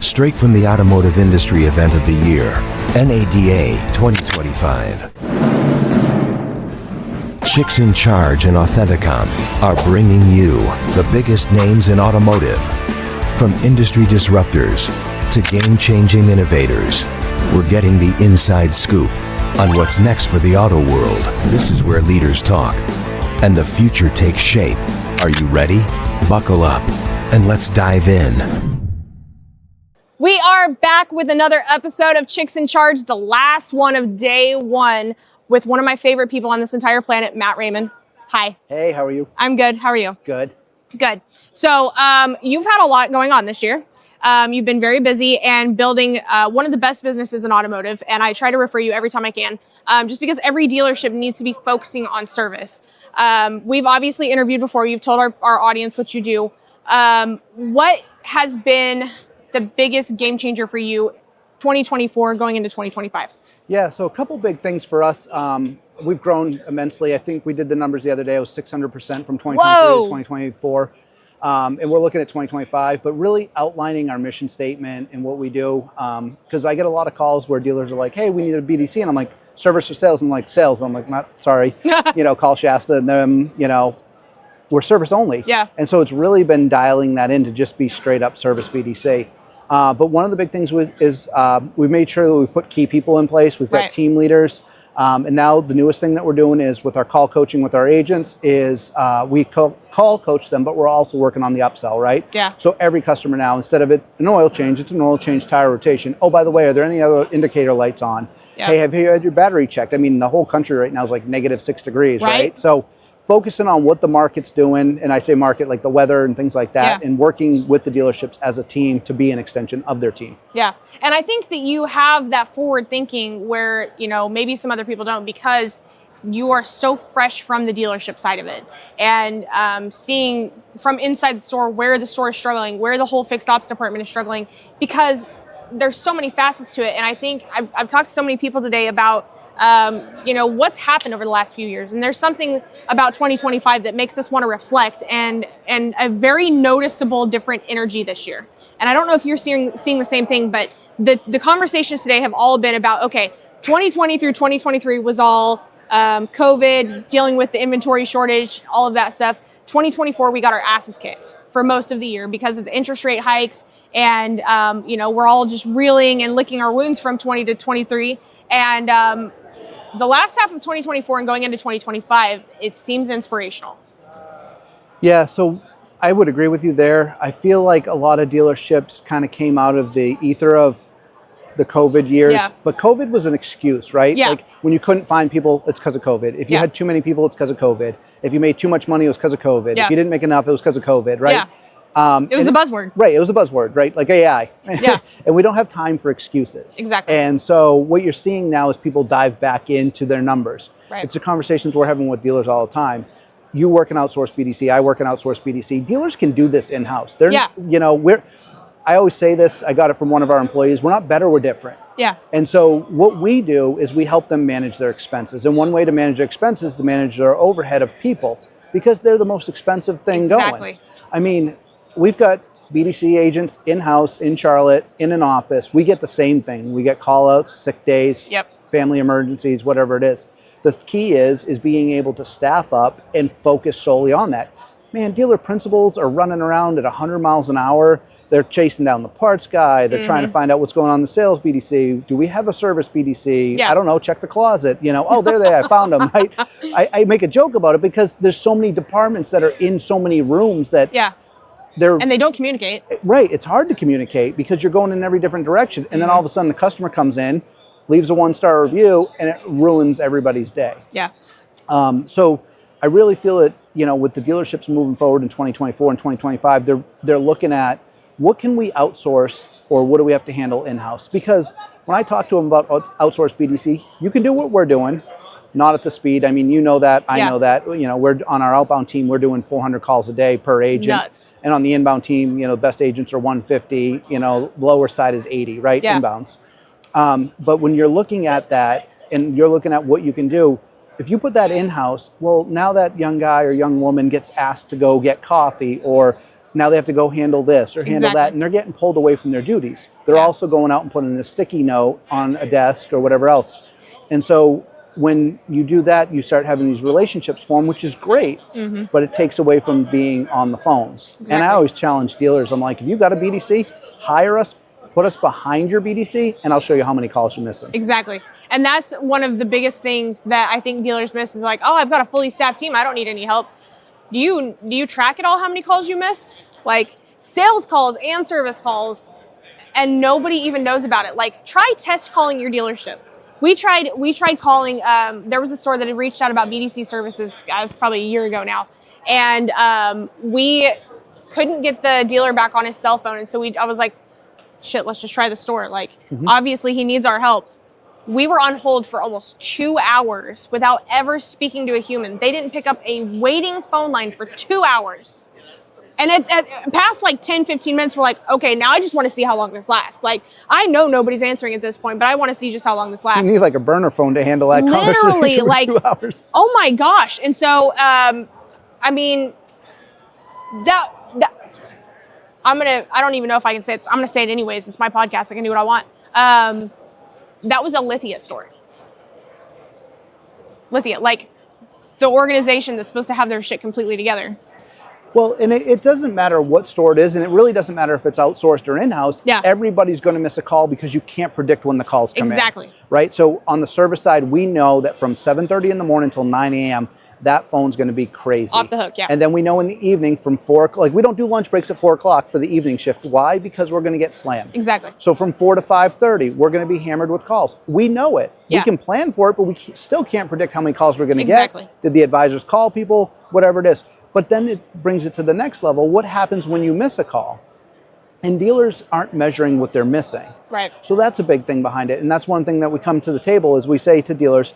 straight from the automotive industry event of the year, NADA 2025. Chicks in Charge and Authenticom are bringing you the biggest names in automotive. From industry disruptors to game-changing innovators, we're getting the inside scoop on what's next for the auto world. This is where leaders talk and the future takes shape. Are you ready? Buckle up and let's dive in. We are back with another episode of Chicks in Charge, the last one of day one, with one of my favorite people on this entire planet, Matt Raymond. Hi. Hey, how are you? I'm good. How are you? Good. Good. So you've had a lot going on this year. You've been very busy and building one of the best businesses in automotive, and I try to refer you every time I can, just because every dealership needs to be focusing on service. We've obviously interviewed before. You've told our audience what you do. What has been the biggest game changer for you 2024 going into 2025? Yeah, so a couple big things for us. We've grown immensely. I think we did the numbers the other day. It was 600% from 2023 to 2024. And we're looking at 2025, but really outlining our mission statement and what we do. Because I get a lot of calls where dealers are like, hey, we need a BDC. And I'm like, service or sales? I'm like, sales. I'm like, not sorry. Call Shasta and them, we're service only. Yeah. And so it's really been dialing that in to just be straight up service BDC. But one of the big things is we've made sure that we put key people in place. We've got team leaders. And now the newest thing that we're doing is with our call coaching with our agents is we call coach them, but we're also working on the upsell, right? Yeah. So every customer now, instead of it an oil change, it's an oil change tire rotation. Oh, by the way, are there any other indicator lights on? Yep. Hey, have you had your battery checked? I mean, the whole country right now is like -6 degrees, right? So focusing on what the market's doing, and I say market like the weather and things like that, and working with the dealerships as a team to be an extension of their team. Yeah. And I think that you have that forward thinking where, maybe some other people don't, because you are so fresh from the dealership side of it. And seeing from inside the store where the store is struggling, where the whole fixed ops department is struggling, because there's so many facets to it. And I think I've talked to so many people today about what's happened over the last few years. And there's something about 2025 that makes us want to reflect and a very noticeable different energy this year. And I don't know if you're seeing the same thing, but the conversations today have all been about, okay, 2020 through 2023 was all COVID, dealing with the inventory shortage, all of that stuff. 2024, we got our asses kicked for most of the year because of the interest rate hikes. And, we're all just reeling and licking our wounds from 20 to 23. And the last half of 2024 and going into 2025, it seems inspirational. Yeah, so I would agree with you there. I feel like a lot of dealerships kind of came out of the ether of the COVID years, but COVID was an excuse, right? Yeah. Like when you couldn't find people, it's because of COVID. If you had too many people, it's because of COVID. If you made too much money, it was because of COVID. If you didn't make enough, it was because of COVID, right? Yeah. It was the buzzword. Right, it was a buzzword, right? Like AI. Yeah. And we don't have time for excuses. Exactly. And so what you're seeing now is people dive back into their numbers. Right. It's the conversations we're having with dealers all the time. You work in outsourced BDC, I work in outsourced BDC. Dealers can do this in-house. They're, I always say this, I got it from one of our employees, we're not better, we're different. Yeah. And so what we do is we help them manage their expenses. And one way to manage their expenses is to manage their overhead of people, because they're the most expensive thing going. I mean, we've got BDC agents in-house, in Charlotte, in an office. We get the same thing. We get call-outs, sick days, family emergencies, whatever it is. The key is being able to staff up and focus solely on that. Man, dealer principals are running around at 100 miles an hour. They're chasing down the parts guy. They're trying to find out what's going on in the sales BDC. Do we have a service BDC? I don't know. Check the closet. Oh, there they are. I found them. Right? I make a joke about it because there's so many departments that are in so many rooms that and they don't communicate. Right. It's hard to communicate because you're going in every different direction. And then all of a sudden the customer comes in, leaves a 1-star review, and it ruins everybody's day. Yeah. So I really feel that, with the dealerships moving forward in 2024 and 2025, they're looking at what can we outsource or what do we have to handle in-house? Because when I talk to them about outsourced BDC, you can do what we're doing, not at the speed. I mean, you know that, I know that. We're on our outbound team, we're doing 400 calls a day per agent. Nuts. And on the inbound team, best agents are 150, lower side is 80, right? Yeah. Inbounds. But when you're looking at that and you're looking at what you can do, if you put that in-house, well, now that young guy or young woman gets asked to go get coffee or now they have to go handle this or handle that, and they're getting pulled away from their duties. They're also going out and putting a sticky note on a desk or whatever else. And so when you do that, you start having these relationships form, which is great, but it takes away from being on the phones. And I always challenge dealers. I'm like, if you got a BDC, hire us, put us behind your BDC, and I'll show you how many calls you're missing. Exactly. And that's one of the biggest things that I think dealers miss is like, oh, I've got a fully staffed team. I don't need any help. Do you track at all how many calls you miss? Like sales calls and service calls, and nobody even knows about it. Like try test calling your dealership. We tried calling, there was a store that had reached out about BDC services, guys, probably a year ago now. And we couldn't get the dealer back on his cell phone. And so I was like, shit, let's just try the store. Like, obviously he needs our help. We were on hold for almost 2 hours without ever speaking to a human. They didn't pick up a waiting phone line for 2 hours. And at past like 10, 15 minutes, we're like, okay, now I just want to see how long this lasts. Like, I know nobody's answering at this point, but I want to see just how long this lasts. You need like a burner phone to handle that literally, conversation for like, 2 hours. Oh my gosh. And so, I mean, I don't even know if I can say it. I'm going to say it anyways. It's my podcast. I can do what I want. That was a Lithia store. Lithia, like the organization that's supposed to have their shit completely together. Well, and it doesn't matter what store it is, and it really doesn't matter if it's outsourced or in-house. Yeah. Everybody's going to miss a call because you can't predict when the calls come in. Exactly. Right? So on the service side, we know that from 7:30 in the morning until 9 a.m., that phone's going to be crazy. Off the hook, yeah. And then we know in the evening from 4, like we don't do lunch breaks at 4 o'clock for the evening shift. Why? Because we're going to get slammed. Exactly. So from 4 to 5:30, we're going to be hammered with calls. We know it. Yeah. We can plan for it, but we still can't predict how many calls we're going to Exactly. get. Did the advisors call people? Whatever it is. But then it brings it to the next level. What happens when you miss a call? And dealers aren't measuring what they're missing. Right. So that's a big thing behind it. And that's one thing that we come to the table is we say to dealers,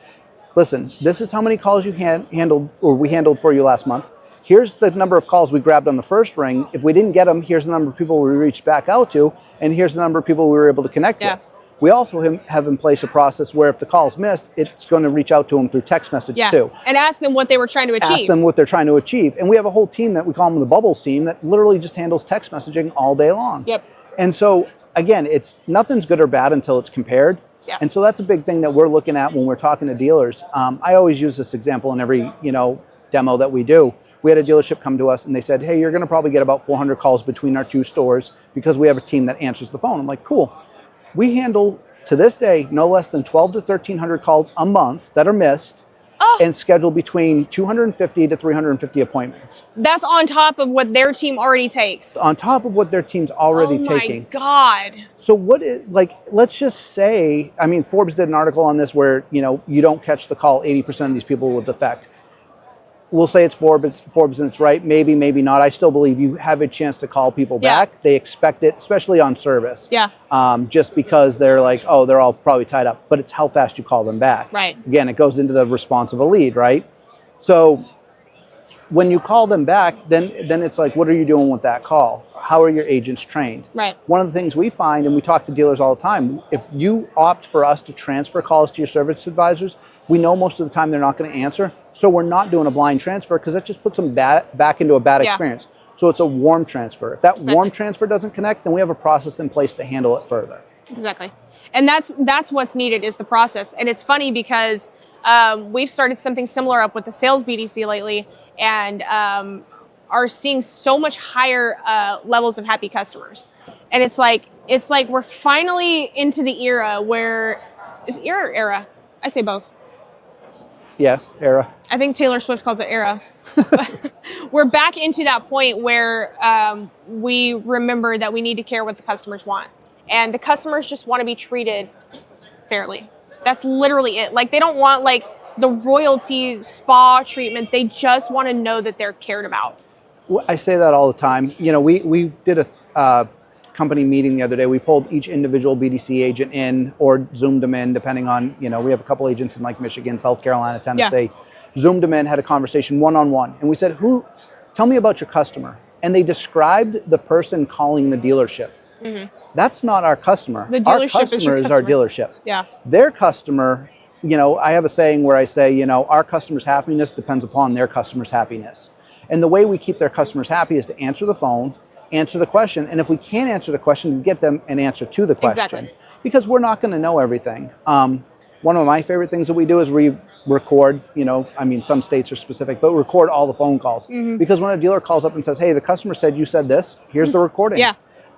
listen, this is how many calls you handled or we handled for you last month. Here's the number of calls we grabbed on the first ring. If we didn't get them, here's the number of people we reached back out to, and here's the number of people we were able to connect with. We also have in place a process where if the call's missed, it's going to reach out to them through text message too. And ask them what they were trying to achieve. Ask them what they're trying to achieve. And we have a whole team that we call them the Bubbles team that literally just handles text messaging all day long. Yep. And so, again, nothing's good or bad until it's compared. Yeah. And so that's a big thing that we're looking at when we're talking to dealers. I always use this example in every demo that we do. We had a dealership come to us and they said, hey, you're going to probably get about 400 calls between our two stores because we have a team that answers the phone. I'm like, cool. We handle, to this day, no less than 12 to 1,300 calls a month that are missed and schedule between 250 to 350 appointments. That's on top of what their team already takes. On top of what their team's already taking. Oh my God. So let's just say, I mean, Forbes did an article on this where, you don't catch the call, 80% of these people will defect. We'll say it's Forbes and it's right. Maybe, maybe not. I still believe you have a chance to call people back. They expect it, especially on service. Yeah. Just because they're like, oh, they're all probably tied up. But it's how fast you call them back. Right. Again, it goes into the response of a lead, right? So when you call them back, then it's like, what are you doing with that call? How are your agents trained? Right. One of the things we find, and we talk to dealers all the time, if you opt for us to transfer calls to your service advisors, we know most of the time they're not going to answer. So we're not doing a blind transfer because that just puts them back into a bad experience. So it's a warm transfer. If that warm transfer doesn't connect, then we have a process in place to handle it further. Exactly. And that's what's needed is the process. And it's funny because we've started something similar up with the sales BDC lately and are seeing so much higher levels of happy customers. And it's like we're finally into the era where, is it era or era? I say both. Yeah, era. I think Taylor Swift calls it era. We're back into that point where we remember that we need to care what the customers want. And the customers just want to be treated fairly. That's literally it. Like, they don't want like the royalty spa treatment. They just want to know that they're cared about. I say that all the time. We did a company meeting the other day. We pulled each individual BDC agent in or Zoomed them in, depending on, we have a couple agents in like Michigan, South Carolina, Tennessee. Yeah. Zoomed them in, had a conversation one-on-one. And we said, tell me about your customer. And they described the person calling the dealership. Mm-hmm. That's not our customer. The dealership our customer is our dealership. Yeah. Their customer, I have a saying where I say, our customer's happiness depends upon their customer's happiness. And the way we keep their customers happy is to answer the phone, answer the question. And if we can't answer the question, get them an answer to the question. Exactly. Because we're not going to know everything. One of my favorite things that we do is we record, some states are specific, but record all the phone calls. Because when a dealer calls up and says, hey, the customer said you said this, here's the recording. Yeah.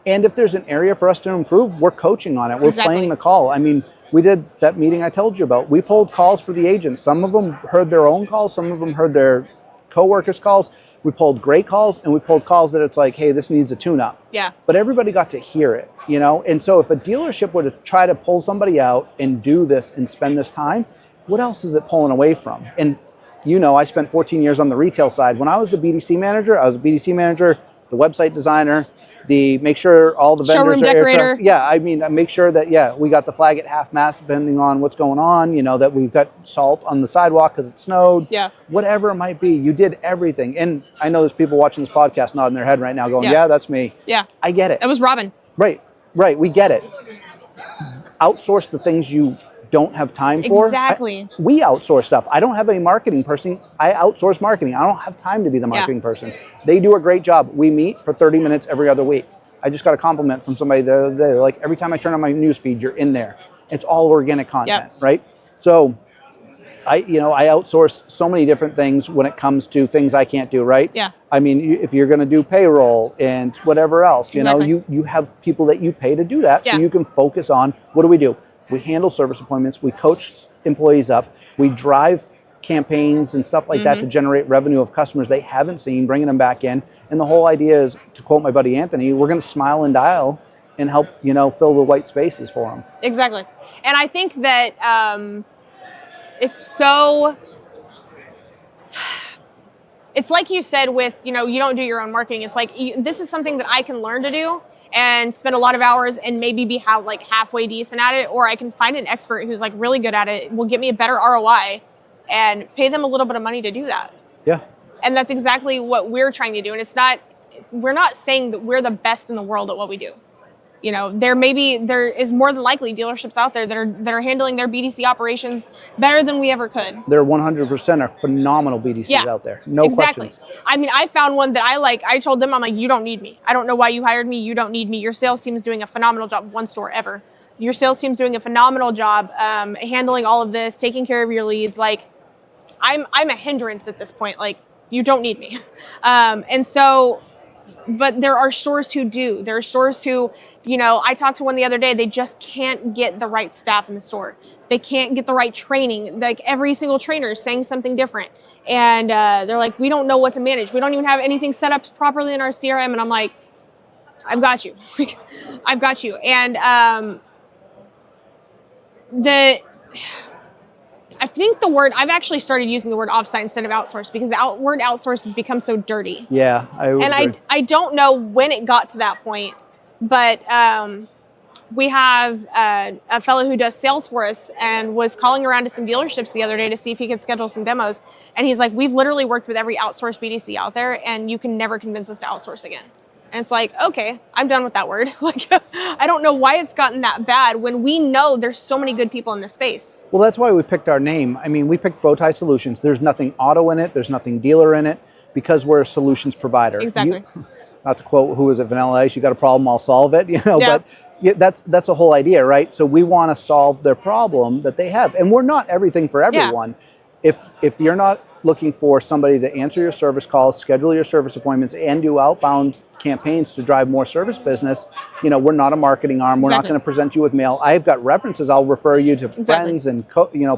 And if there's an area for us to improve, we're coaching on it. We're playing the call. I mean, we did that meeting I told you about. We pulled calls for the agents. Some of them heard their own calls. Some of them heard their coworkers' calls. We pulled great calls, and we pulled calls that it's like, hey, this needs a tune-up. Yeah. But everybody got to hear it, And so if a dealership were to try to pull somebody out and do this and spend this time, what else is it pulling away from? And I spent 14 years on the retail side. When I was the BDC manager, I was a BDC manager, the website designer, the make sure all the vendors showroom decorator. Make sure that we got the flag at half mast depending on what's going on, that we've got salt on the sidewalk because it snowed. Yeah. Whatever it might be, you did everything. And I know there's people watching this podcast nodding their head right now going, yeah, that's me. Yeah. I get it. It was Robin. Right. We get it. Outsource the things you don't have time for. Exactly. We outsource stuff. I don't have a marketing person. I outsource marketing. I don't have time to be the marketing person. They do a great job. We meet for 30 minutes every other week. I just got a compliment from somebody the other day. They're like, every time I turn on my news feed, you're in there. It's all organic content, right? So I outsource so many different things when it comes to things I can't do, right? Yeah. I mean, if you're going to do payroll and whatever else, you have people that you pay to do that, so you can focus on what do. We handle service appointments. We coach employees up. We drive campaigns and stuff like that to generate revenue of customers they haven't seen, bringing them back in. And the whole idea is, to quote my buddy Anthony, we're going to smile and dial and help, fill the white spaces for them. Exactly. And I think that it's so... It's like you said with, you don't do your own marketing. It's like, this is something that I can learn to do and spend a lot of hours and maybe be halfway decent at it, or I can find an expert who's really good at it, will get me a better ROI and pay them a little bit of money to do that. Yeah. And that's exactly what we're trying to do. And we're not saying that we're the best in the world at what we do. There is more than likely dealerships out there that are handling their BDC operations better than we ever could. There 100% are phenomenal BDCs out there. No questions. I mean, I found one that I like. I told them, I'm like, you don't need me. I don't know why you hired me. You don't need me. Your sales team is doing a phenomenal job. One store ever. Your sales team's doing a phenomenal job handling all of this, taking care of your leads. I'm a hindrance at this point. You don't need me. But there are stores who do. There are stores who, I talked to one the other day, they just can't get the right staff in the store. They can't get the right training. Every single trainer is saying something different. And they're like, we don't know what to manage. We don't even have anything set up properly in our CRM. And I'm like, I've got you. I've got you. And I think I've actually started using the word offsite instead of outsource because the word outsource has become so dirty. Yeah, I don't know when it got to that point, but we have a fellow who does sales for us and was calling around to some dealerships the other day to see if he could schedule some demos. And he's like, we've literally worked with every outsourced BDC out there and you can never convince us to outsource again. And it's like, okay, I'm done with that word. I don't know why it's gotten that bad when we know there's so many good people in this space. Well, that's why we picked our name. I mean, we picked Bowtie Solutions. There's nothing auto in it. There's nothing dealer in it because we're a solutions provider. Exactly. Not to quote, who is it, Vanilla Ice? You got a problem, I'll solve it. But that's the whole idea, right? So we want to solve their problem that they have. And we're not everything for everyone. Yeah. If you're not looking for somebody to answer your service calls, schedule your service appointments, and do outbound campaigns to drive more service business, we're not a marketing arm. We're not going to present you with mail. I've got references. I'll refer you to friends and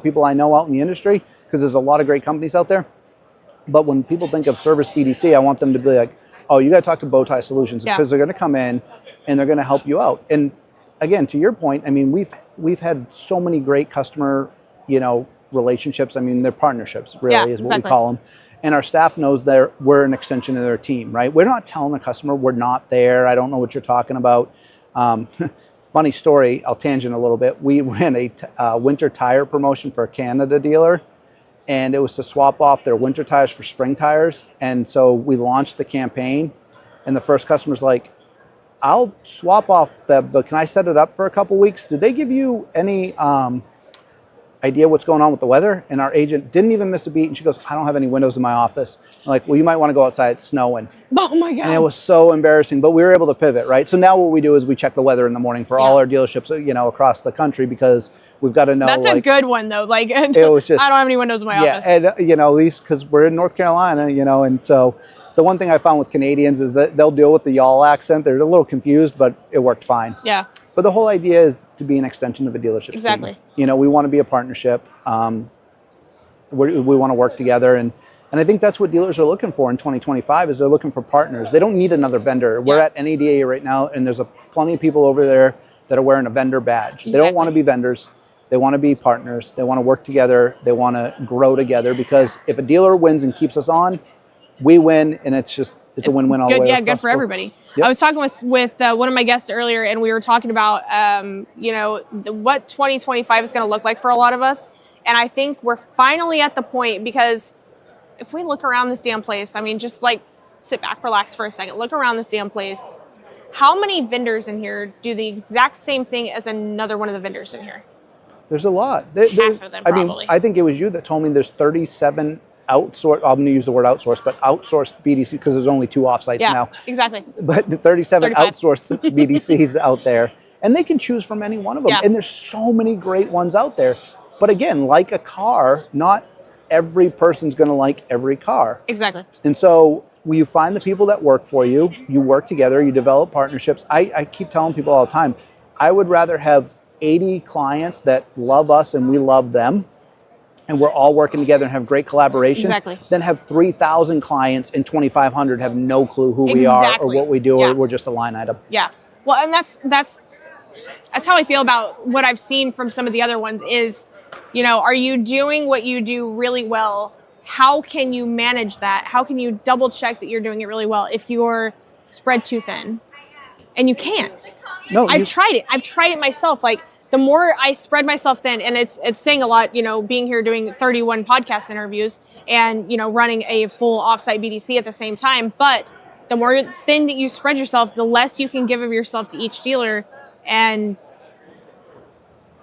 people I know out in the industry because there's a lot of great companies out there. But when people think of service BDC, I want them to be like, oh, you got to talk to Bowtie Solutions because they're going to come in and they're going to help you out. And again, to your point, I mean, we've had so many great customer, relationships. I mean, they're partnerships, really, is what we call them. And our staff knows we're an extension of their team, right? We're not telling the customer we're not there. I don't know what you're talking about. Funny story, I'll tangent a little bit. We ran a winter tire promotion for a Canada dealer, and it was to swap off their winter tires for spring tires. And so we launched the campaign, and the first customer's like, I'll swap off that, but can I set it up for a couple weeks? Did they give you any idea what's going on with the weather, and our agent didn't even miss a beat, and she goes, I don't have any windows in my office. I'm like, well, you might want to go outside, it's snowing. Oh my God. And it was so embarrassing, but we were able to pivot, right? So now what we do is we check the weather in the morning for all our dealerships, across the country, because we've got to know. That's a good one though. Like, it was just, I don't have any windows in my office. And at least because we're in North Carolina, and so the one thing I found with Canadians is that they'll deal with the y'all accent. They're a little confused, but it worked fine. Yeah. But the whole idea is to be an extension of a dealership. Exactly. Team. We want to be a partnership. We want to work together, and I think that's what dealers are looking for in 2025. Is they're looking for partners. They don't need another vendor. We're at NADA right now, and there's plenty of people over there that are wearing a vendor badge. Exactly. They don't want to be vendors. They want to be partners. They want to work together. They want to grow together, because if a dealer wins and keeps us on, we win, and it's a win-win all the way. Yeah, good for everybody. Yep. I was talking with one of my guests earlier, and we were talking about what 2025 is going to look like for a lot of us. And I think we're finally at the point, because if we look around this damn place, I mean, just like sit back, relax for a second, look around this damn place. How many vendors in here do the exact same thing as another one of the vendors in here? There's a lot. Half of them, probably. I think it was you that told me there's 37 outsourced, I'm going to use the word outsourced, but outsourced BDC, because there's only 2 offsites now. Yeah, exactly. But the 37 35. outsourced BDCs out there, and they can choose from any one of them. Yeah. And there's so many great ones out there. But again, like a car, not every person's going to like every car. Exactly. And so you find the people that work for you, you work together, you develop partnerships. I keep telling people all the time, I would rather have 80 clients that love us and we love them, and we're all working together and have great collaboration, than have 3,000 clients and 2,500 have no clue who we are or what we do, or we're just a line item. Yeah. Well, and that's how I feel about what I've seen from some of the other ones is, are you doing what you do really well? How can you manage that? How can you double check that you're doing it really well if you're spread too thin? And you can't. No, I've tried it. I've tried it myself. Like, the more I spread myself thin, and it's saying a lot, being here doing 31 podcast interviews and, running a full offsite BDC at the same time. But the more thin that you spread yourself, the less you can give of yourself to each dealer. And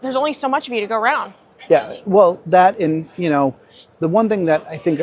there's only so much of you to go around. Yeah, well, that, and, the one thing that I think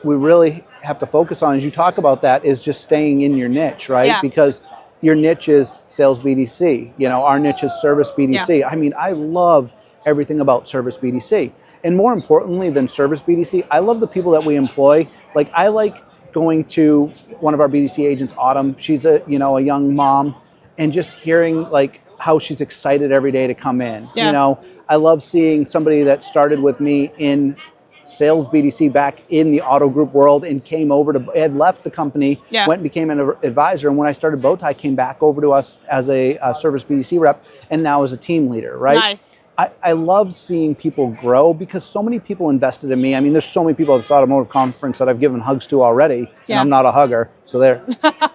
we really have to focus on, as you talk about that, is just staying in your niche, right? Yeah. Because your niche is sales BDC. Our niche is service BDC. Yeah. I mean, I love everything about service BDC. And more importantly than service BDC, I love the people that we employ. Like, I like going to one of our BDC agents, Autumn. She's a young mom, and just hearing like how she's excited every day to come in. Yeah. I love seeing somebody that started with me in sales BDC back in the auto group world and came over to, had left the company, went and became an advisor. And when I started Bowtie, came back over to us as a service BDC rep, and now as a team leader, right? Nice. I love seeing people grow, because so many people invested in me. I mean, there's so many people at this automotive conference that I've given hugs to already, and I'm not a hugger, so there,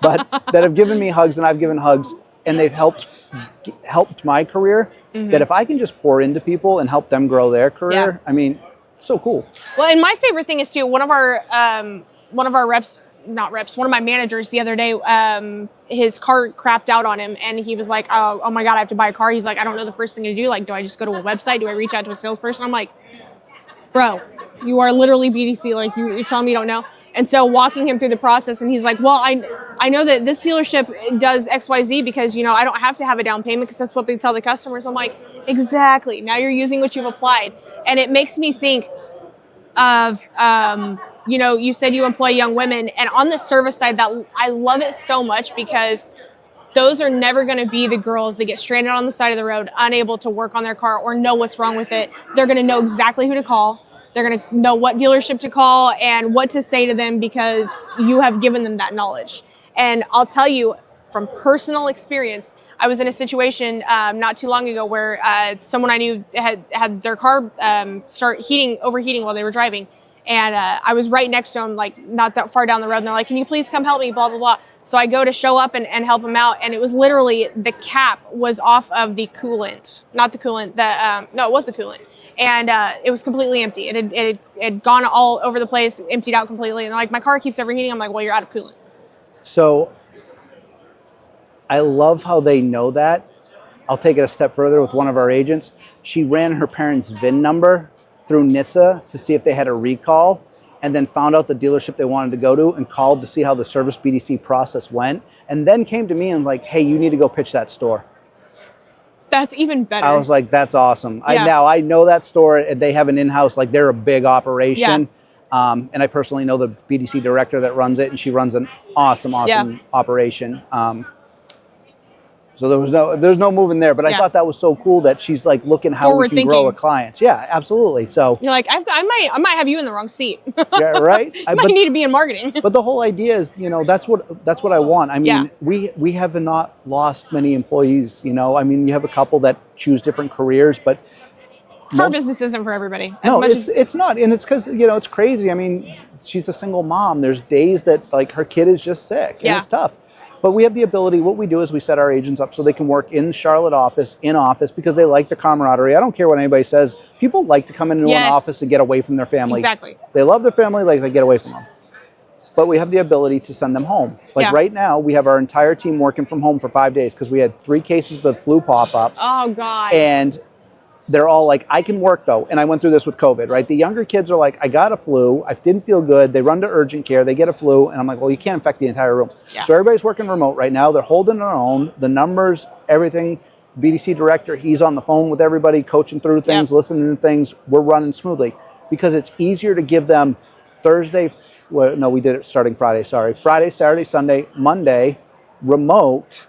but that have given me hugs, and I've given hugs, and they've helped my career. Mm-hmm. That if I can just pour into people and help them grow their career, I mean, it's so cool. Well, and my favorite thing is too, one of our managers the other day, his car crapped out on him, and he was like, oh my God, I have to buy a car. He's like, I don't know the first thing to do. Like, do I just go to a website? Do I reach out to a salesperson? I'm like, bro, you are literally BDC. Like, you're telling me you don't know? And so walking him through the process, and he's like, well, I know that this dealership does XYZ because, I don't have to have a down payment because that's what they tell the customers. I'm like, exactly. Now you're using what you've applied. And it makes me think of, you said you employ young women, and on the service side, that I love it so much, because those are never going to be the girls that get stranded on the side of the road, unable to work on their car or know what's wrong with it. They're going to know exactly who to call. They're going to know what dealership to call and what to say to them, because you have given them that knowledge. And I'll tell you from personal experience, I was in a situation not too long ago where someone I knew had their car start overheating while they were driving. And I was right next to them, like not that far down the road. And they're like, can you please come help me, blah, blah, blah. So I go to show up and help them out. And it was literally, the cap was off of the coolant. Not the coolant, no, it was the coolant. And it was completely empty. It had gone all over the place, emptied out completely. And like, my car keeps overheating. I'm like, well, you're out of coolant. So I love how they know that, I'll take it a step further with one of our agents. She ran her parents' VIN number through NHTSA to see if they had a recall, and then found out the dealership they wanted to go to and called to see how the service BDC process went, and then came to me and like, hey, you need to go pitch that store. That's even better. I was like, that's awesome. Yeah. I know that store, and they have an in-house, like they're a big operation. Yeah. And I personally know the BDC director that runs it, and she runs an awesome operation. So there's no moving there, but I thought that was so cool that she's like looking how we can grow with clients. Yeah, absolutely. So you're like, I might have you in the wrong seat. Yeah, right. I might need to be in marketing. But the whole idea is, that's what I want. I mean, we have not lost many employees. You have a couple that choose different careers, but our business isn't for everybody. It's not, and it's because it's crazy. I mean, she's a single mom. There's days that like her kid is just sick, and it's tough. But we have the ability, what we do is we set our agents up so they can work in Charlotte office, because they like the camaraderie. I don't care what anybody says. People like to come into an office and get away from their family. Exactly. They love their family, like they get away from them. But we have the ability to send them home. Like right now, we have our entire team working from home for 5 days because we had 3 cases of the flu pop up. Oh, God. And they're all like, I can work though. And I went through this with COVID, right? The younger kids are like, I got a flu. I didn't feel good. They run to urgent care. They get a flu. And I'm like, well, you can't infect the entire room. Yeah. So everybody's working remote right now. They're holding their own. The numbers, everything. BDC director, he's on the phone with everybody, coaching through things, listening to things. We're running smoothly because it's easier to give them Thursday. Well, no, we did it starting Friday. Sorry. Friday, Saturday, Sunday, Monday, remote,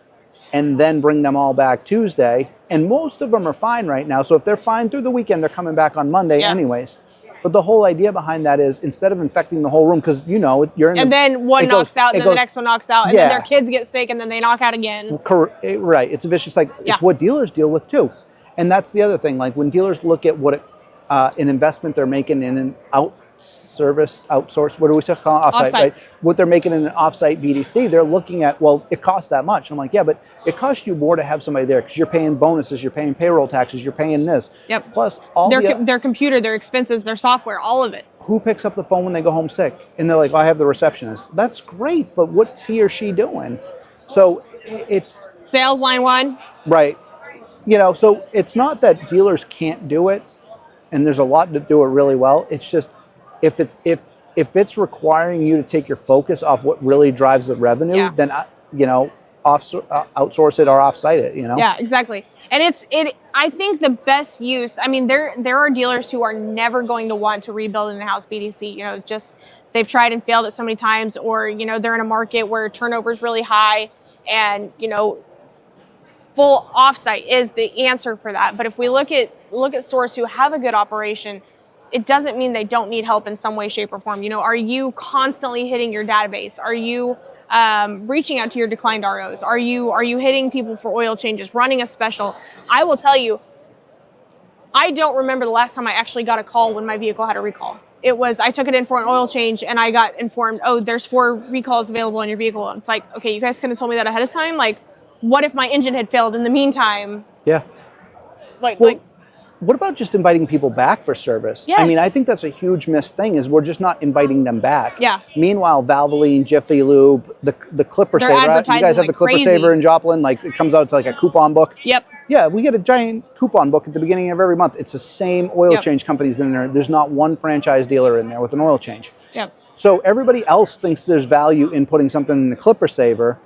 and then bring them all back Tuesday. And most of them are fine right now. So if they're fine through the weekend, they're coming back on Monday anyways. But the whole idea behind that is instead of infecting the whole room, because you're in then one knocks out, and then the next one knocks out, and then their kids get sick, and then they knock out again. Right. It's a vicious cycle. It's what dealers deal with too. And that's the other thing. Like when dealers look at what an investment they're making in an outsourced, what do we call it? Offsite, right? What they're making in an offsite BDC, they're looking at, well, it costs that much. I'm like, yeah, but it costs you more to have somebody there because you're paying bonuses, you're paying payroll taxes, you're paying this. Yep. Plus all their computer, their expenses, their software, all of it. Who picks up the phone when they go home sick? And they're like, I have the receptionist. That's great, but what's he or she doing? So it's sales line 1. Right. So it's not that dealers can't do it, and there's a lot to do it really well. It's just if it's requiring you to take your focus off what really drives the revenue, then outsource it or offsite it. Yeah, exactly. And I think the best use. I mean, there are dealers who are never going to want to rebuild an in-house BDC. Just they've tried and failed it so many times, or they're in a market where turnover is really high, and full offsite is the answer for that. But if we look at stores who have a good operation, it doesn't mean they don't need help in some way, shape, or form. Are you constantly hitting your database? Are you reaching out to your declined ROs? Are you hitting people for oil changes, running a special? I will tell you, I don't remember the last time I actually got a call when my vehicle had a recall. It was, I took it in for an oil change and I got informed, oh, there's 4 recalls available on your vehicle. And it's like, okay, you guys could have told me that ahead of time. Like, what if my engine had failed in the meantime? Yeah. What about just inviting people back for service? Yes. I mean, I think that's a huge missed thing is we're just not inviting them back. Yeah. Meanwhile, Valvoline, Jiffy Lube, the Clipper They're Saver. You advertising guys have like the Clipper crazy. Saver in Joplin. Like it comes out to like a coupon book. Yep. Yeah, we get a giant coupon book at the beginning of every month. It's the same oil change companies in there. There's not one franchise dealer in there with an oil change. Yep. So everybody else thinks there's value in putting something in the Clipper Saver,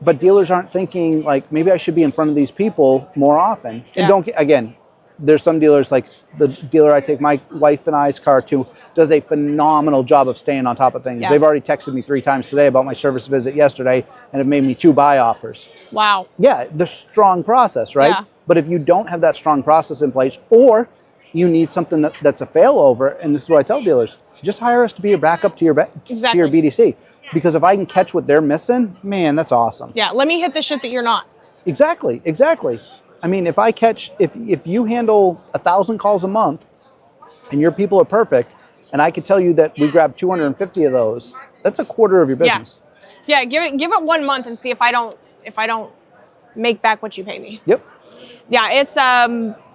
but dealers aren't thinking like maybe I should be in front of these people more often. Yeah. And there's some dealers like the dealer I take my wife and I's car to does a phenomenal job of staying on top of things. Yeah. They've already texted me 3 times today about my service visit yesterday and have made me 2 buy offers. Wow. Yeah, the strong process, right? Yeah. But if you don't have that strong process in place, or you need something that's a failover, and this is what I tell dealers, just hire us to be your backup to your BDC. Because if I can catch what they're missing, man, that's awesome. Yeah, let me hit the shit that you're not. Exactly. I mean, if you handle 1,000 calls a month and your people are perfect, and I could tell you that we grab 250 of those, that's a quarter of your business. Yeah, give it 1 month and see if I don't make back what you pay me. Yep. Yeah, it's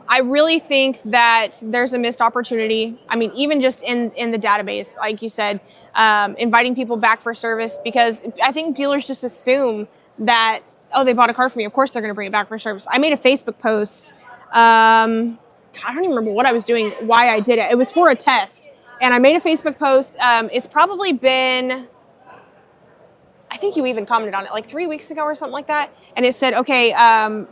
I really think that there's a missed opportunity. I mean, even just in the database, like you said, inviting people back for service, because I think dealers just assume that oh, they bought a car from me. Of course they're going to bring it back for service. I made a Facebook post. I don't even remember what I was doing, why I did it. It was for a test. And I made a Facebook post. It's probably been, I think you even commented on it like 3 weeks ago or something like that. And it said, okay,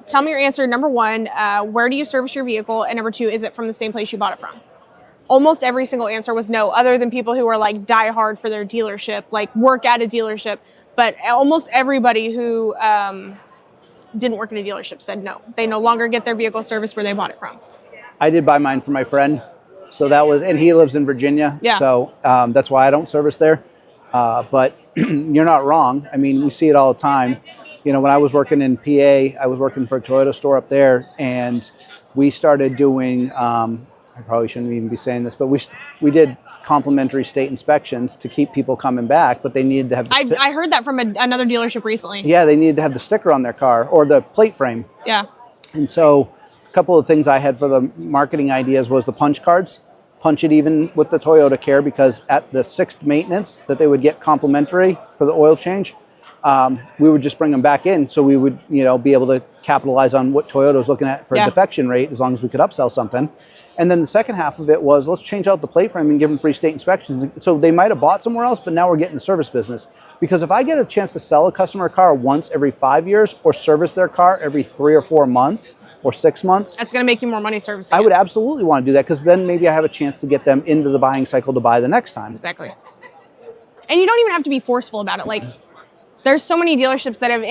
tell me your answer. Number one, where do you service your vehicle? And number two, is it from the same place you bought it from? Almost every single answer was no, other than people who are like die hard for their dealership, like work at a dealership. But almost everybody who didn't work at a dealership said no. They no longer get their vehicle serviced where they bought it from. I did buy mine from my friend. So that was, and he lives in Virginia. Yeah. So that's why I don't service there. But you're not wrong. I mean, we see it all the time. You know, when I was working in PA, I was working for a Toyota store up there, and we started doing, I probably shouldn't even be saying this, but we did complimentary state inspections to keep people coming back, but they needed to have I heard that from another dealership recently. Yeah, they needed to have the sticker on their car or the plate frame. Yeah. And so a couple of things I had for the marketing ideas was the punch cards. Punch it even with the Toyota Care, because at the 6th maintenance that they would get complimentary for the oil change, we would just bring them back in, so we would, you know, be able to capitalize on what Toyota was looking at for a defection rate, as long as we could upsell something. And then the second half of it was, let's change out the plate frame and give them free state inspections. So they might have bought somewhere else, but now we're getting the service business. Because if I get a chance to sell a customer a car once every 5 years, or service their car every 3 or 4 months or 6 months, that's going to make you more money servicing. I would absolutely want to do that, because then maybe I have a chance to get them into the buying cycle to buy the next time. Exactly. And you don't even have to be forceful about it. Like, there's so many dealerships that have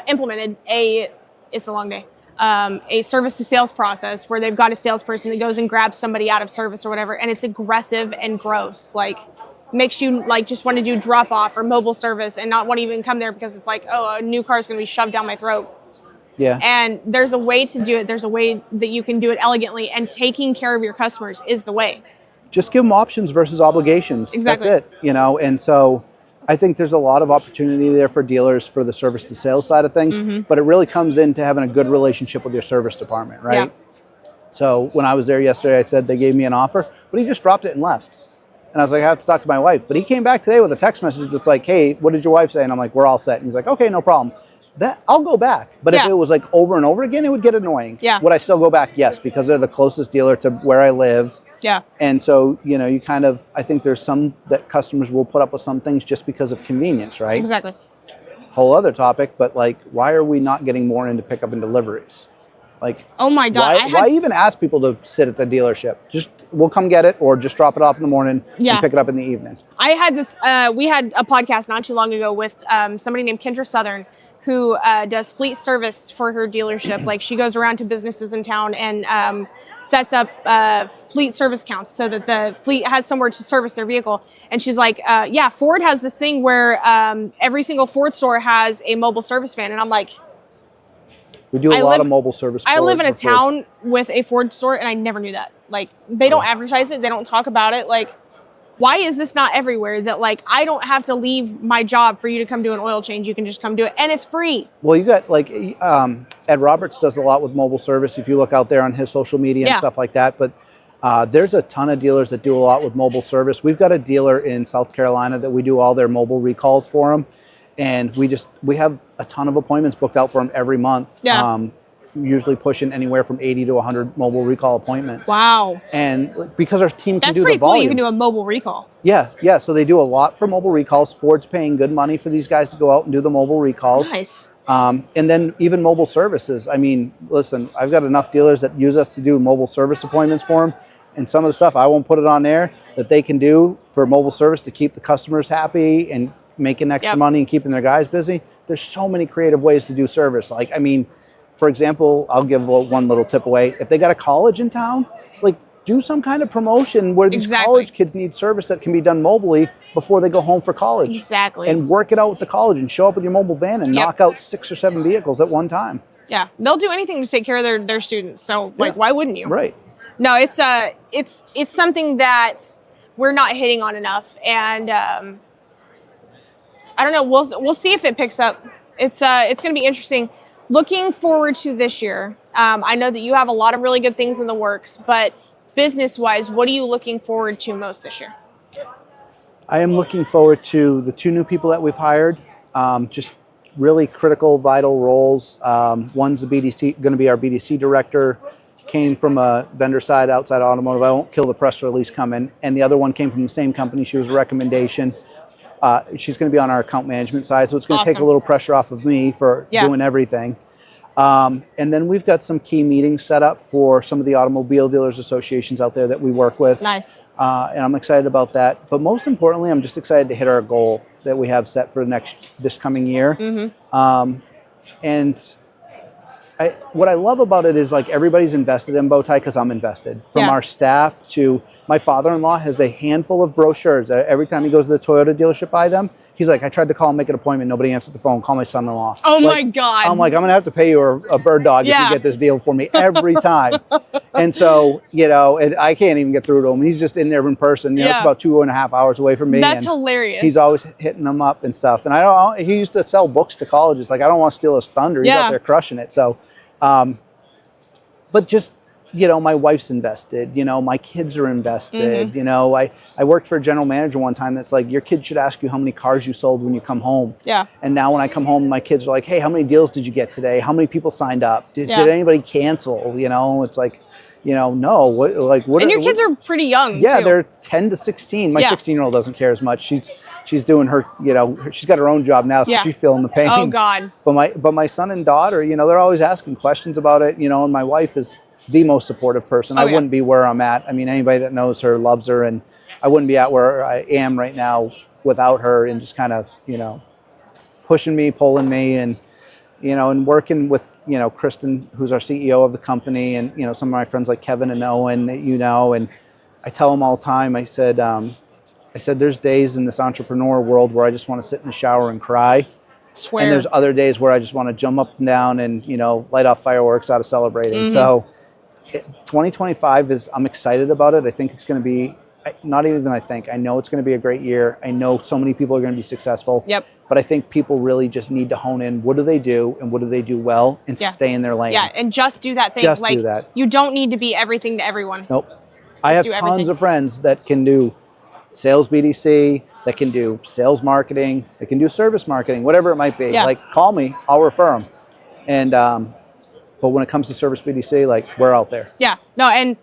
implemented it's a long day, a service to sales process where they've got a salesperson that goes and grabs somebody out of service or whatever, and it's aggressive and gross. Like, makes you like just want to do drop off or mobile service and not want to even come there, because it's like, oh, a new car is going to be shoved down my throat. Yeah. And there's a way to do it. There's a way that you can do it elegantly, and taking care of your customers is the way. Just give them options versus obligations. Exactly. That's it, you know. And so I think there's a lot of opportunity there for dealers for the service to sales side of things, but it really comes into having a good relationship with your service department, right? Yeah. So when I was there yesterday, I said they gave me an offer, but he just dropped it and left. And I was like, I have to talk to my wife. But he came back today with a text message that's like, hey, what did your wife say? And I'm like, we're all set. And he's like, okay, no problem. That I'll go back. But if it was like over and over again, it would get annoying. Yeah. Would I still go back? Yes, because they're the closest dealer to where I live. Yeah. And so, you know, you kind of, I think there's some that customers will put up with some things just because of convenience, right? Exactly. Whole other topic, but like, why are we not getting more into pickup and deliveries? Like, oh my God. Why even ask people to sit at the dealership? Just, we'll come get it, or just drop it off in the morning and pick it up in the evening. I had this, we had a podcast not too long ago with somebody named Kendra Southern, who does fleet service for her dealership. Like, she goes around to businesses in town and sets up fleet service counts so that the fleet has somewhere to service their vehicle. And she's like, yeah, Ford has this thing where every single Ford store has a mobile service van. And I'm like, we do a lot of mobile service. I live in a town with a Ford store, and I never knew that. Like, they don't advertise it. They don't talk about it. Like, why is this not everywhere? That, like, I don't have to leave my job for you to come do an oil change. You can just come do it, and it's free. Well, you got, like, Ed Roberts does a lot with mobile service, if you look out there on his social media and stuff like that. But there's a ton of dealers that do a lot with mobile service. We've got a dealer in South Carolina that we do all their mobile recalls for them. And we have a ton of appointments booked out for them every month. Yeah. Usually pushing anywhere from 80 to 100 mobile recall appointments. Wow. And because our team can do the volume. That's pretty cool. You can do a mobile recall. Yeah. So they do a lot for mobile recalls. Ford's paying good money for these guys to go out and do the mobile recalls. Nice. And then even mobile services. I mean, listen, I've got enough dealers that use us to do mobile service appointments for them. And some of the stuff, I won't put it on there, that they can do for mobile service to keep the customers happy and making extra money and keeping their guys busy. There's so many creative ways to do service. Like, I mean, for example, I'll give one little tip away. If they got a college in town, like, do some kind of promotion where these college kids need service that can be done mobily before they go home for college. Exactly. And work it out with the college and show up with your mobile van and knock out 6 or 7 vehicles at one time. Yeah, they'll do anything to take care of their students. So, like, why wouldn't you? Right. No, it's something that we're not hitting on enough, and I don't know. We'll see if it picks up. It's going to be interesting. Looking forward to this year. I know that you have a lot of really good things in the works, but business-wise, what are you looking forward to most this year? I am looking forward to the 2 new people that we've hired. Just really critical, vital roles. One's the BDC, going to be our BDC director, came from a vendor side outside automotive. I won't kill the press release coming. And the other one came from the same company. She was a recommendation. She's going to be on our account management side, so it's going to take a little pressure off of me for doing everything. And then we've got some key meetings set up for some of the automobile dealers associations out there that we work with. Nice. And I'm excited about that. But most importantly, I'm just excited to hit our goal that we have set for this coming year. And what I love about it is like everybody's invested in Bowtie because I'm invested. From our staff to my father-in-law has a handful of brochures. Every time he goes to the Toyota dealership, buy them. He's like, I tried to call and make an appointment. Nobody answered the phone. Call my son-in-law. Oh my God. I'm like, I'm going to have to pay you a bird dog if you get this deal for me every time. And so, and I can't even get through to him. He's just in there in person. It's about 2.5 hours away from me. That's hilarious. He's always hitting them up and stuff. And he used to sell books to colleges. Like, I don't want to steal his thunder. He's out there crushing it. So, but just, my wife's invested, my kids are invested, I worked for a general manager one time that's like, your kid should ask you how many cars you sold when you come home. Yeah. And now when I come home, my kids are like, hey, how many deals did you get today? How many people signed up? Did anybody cancel? It's like, no, what? And your kids are pretty young. Yeah, too. They're 10 to 16. My 16-year-old doesn't care as much. She's doing her, she's got her own job now, so she's feeling the pain. Oh God. But my son and daughter, they're always asking questions about it, and my wife is the most supportive person. I wouldn't be where I'm at. I mean, anybody that knows her loves her, and I wouldn't be at where I am right now without her, and just kind of, pushing me, pulling me, and, and working with, Kristen, who's our CEO of the company, and, some of my friends like Kevin and Owen that and I tell them all the time, I said, there's days in this entrepreneur world where I just want to sit in the shower and cry. Swear. And there's other days where I just want to jump up and down and, light off fireworks out of celebrating. So 2025 I'm excited about it. I think it's going to be, not even I know it's going to be a great year. I know so many people are going to be successful. Yep. But I think people really just need to hone in. What do they do and what do they do well and stay in their lane? Yeah, and just do that thing. Just do that. You don't need to be everything to everyone. Nope. I have tons of friends that can do sales BDC, that can do sales marketing, that can do service marketing, whatever it might be. Yeah. Like, call me, I'll refer them. And, but when it comes to service BDC, we're out there. Yeah, no, and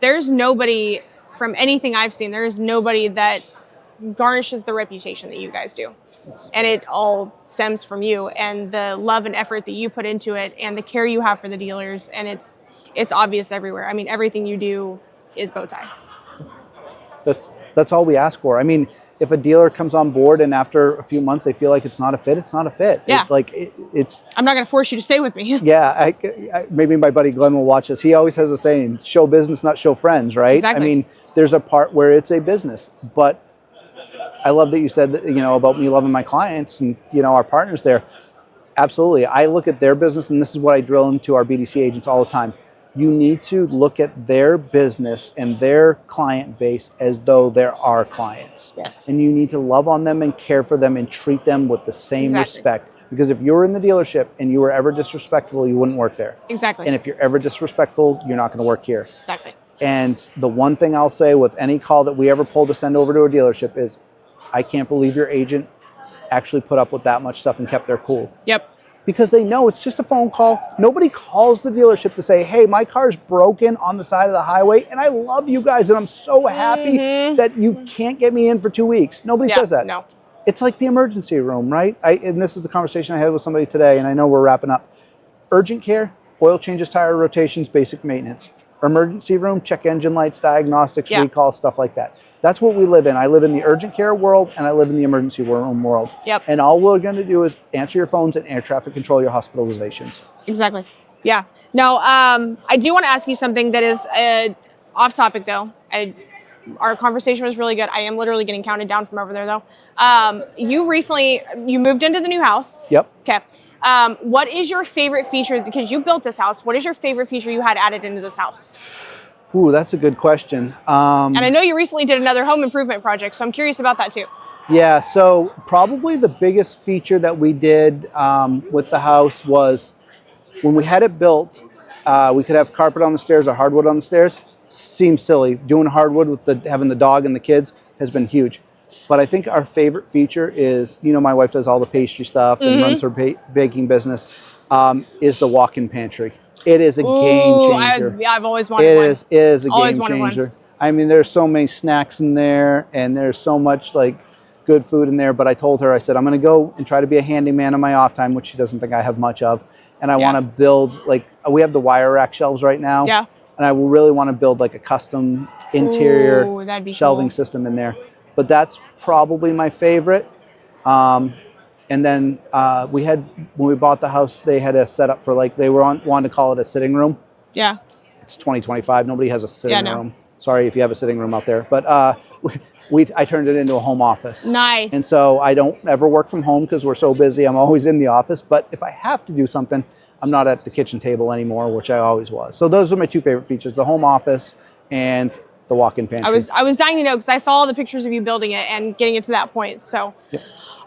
there's nobody, from anything I've seen, there's nobody that garnishes the reputation that you guys do. And it all stems from you and the love and effort that you put into it and the care you have for the dealers. And it's obvious everywhere. I mean, everything you do is Bowtie. That's all we ask for. I mean, if a dealer comes on board and after a few months they feel like it's not a fit, it's not a fit. Yeah. It's I'm not going to force you to stay with me. Yeah. Maybe my buddy Glenn will watch this. He always has a saying, show business, not show friends, right? Exactly. I mean, there's a part where it's a business, but I love that you said that, about me loving my clients and, our partners there. Absolutely. I look at their business, and this is what I drill into our BDC agents all the time. You need to look at their business and their client base as though they're our clients. Yes. And you need to love on them and care for them and treat them with the same respect. Because if you were in the dealership and you were ever disrespectful, you wouldn't work there. Exactly. And if you're ever disrespectful, you're not going to work here. Exactly. And the one thing I'll say with any call that we ever pull to send over to a dealership is, I can't believe your agent actually put up with that much stuff and kept their cool. Yep. Because they know it's just a phone call. Nobody calls the dealership to say, hey, my car's broken on the side of the highway and I love you guys and I'm so happy that you can't get me in for 2 weeks. Nobody says that. No. It's like the emergency room, right? And this is the conversation I had with somebody today, and I know we're wrapping up. Urgent care, oil changes, tire rotations, basic maintenance. Emergency room, check engine lights, diagnostics, recall, stuff like that. That's what we live in. I live in the urgent care world and I live in the emergency room world. Yep. And all we're going to do is answer your phones and air traffic control your hospitalizations. Exactly. Yeah. Now, I do want to ask you something that is off topic though. Our conversation was really good. I am literally getting counted down from over there though. You moved into the new house. Yep. Okay. What is your favorite feature? Because you built this house. What is your favorite feature you had added into this house? Ooh, that's a good question. And I know you recently did another home improvement project, so I'm curious about that too. Yeah, so probably the biggest feature that we did with the house was when we had it built, we could have carpet on the stairs or hardwood on the stairs. Seems silly. Doing hardwood with having the dog and the kids has been huge. But I think our favorite feature is, my wife does all the pastry stuff and runs her baking business, is the walk-in pantry. It is a game changer. I've always wanted one. It is a game changer. I mean, there's so many snacks in there, and there's so much like good food in there. But I told her, I said, I'm going to go and try to be a handyman on my off time, which she doesn't think I have much of. And I want to build, like, we have the wire rack shelves right now. Yeah. And I really want to build like a custom interior shelving system in there. But that's probably my favorite. And then when we bought the house, they had a setup for wanted to call it a sitting room. Yeah. It's 2025. Nobody has a sitting room. Sorry if you have a sitting room out there. But I turned it into a home office. Nice. And so I don't ever work from home because we're so busy. I'm always in the office. But if I have to do something, I'm not at the kitchen table anymore, which I always was. So those are my two favorite features, the home office and the walk-in pantry. I was dying to know because I saw all the pictures of you building it and getting it to that point. So,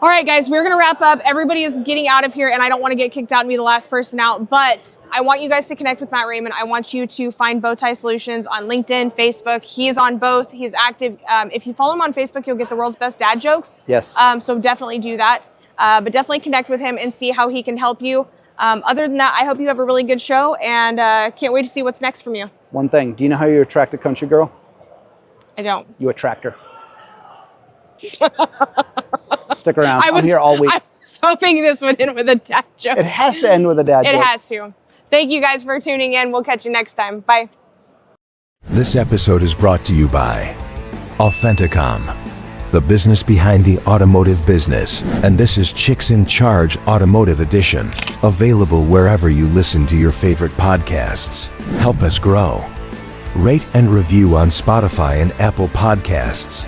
all right, guys, we're going to wrap up. Everybody is getting out of here, and I don't want to get kicked out and be the last person out, but I want you guys to connect with Matt Raymond. I want you to find Bowtie Solutions on LinkedIn, Facebook. He is on both. He's active. If you follow him on Facebook, you'll get the world's best dad jokes. Yes. So definitely do that. But definitely connect with him and see how he can help you. Other than that, I hope you have a really good show, and can't wait to see what's next from you. One thing, do you know how you attract a country girl? I don't. You attract her. Stick around. I'm here all week. I was hoping this would end with a dad joke. It has to end with a dad joke. It has to. Thank you guys for tuning in. We'll catch you next time. Bye. This episode is brought to you by Authenticom, the business behind the automotive business. And this is Chicks in Charge Automotive Edition, available wherever you listen to your favorite podcasts. Help us grow. Rate and review on Spotify and Apple Podcasts.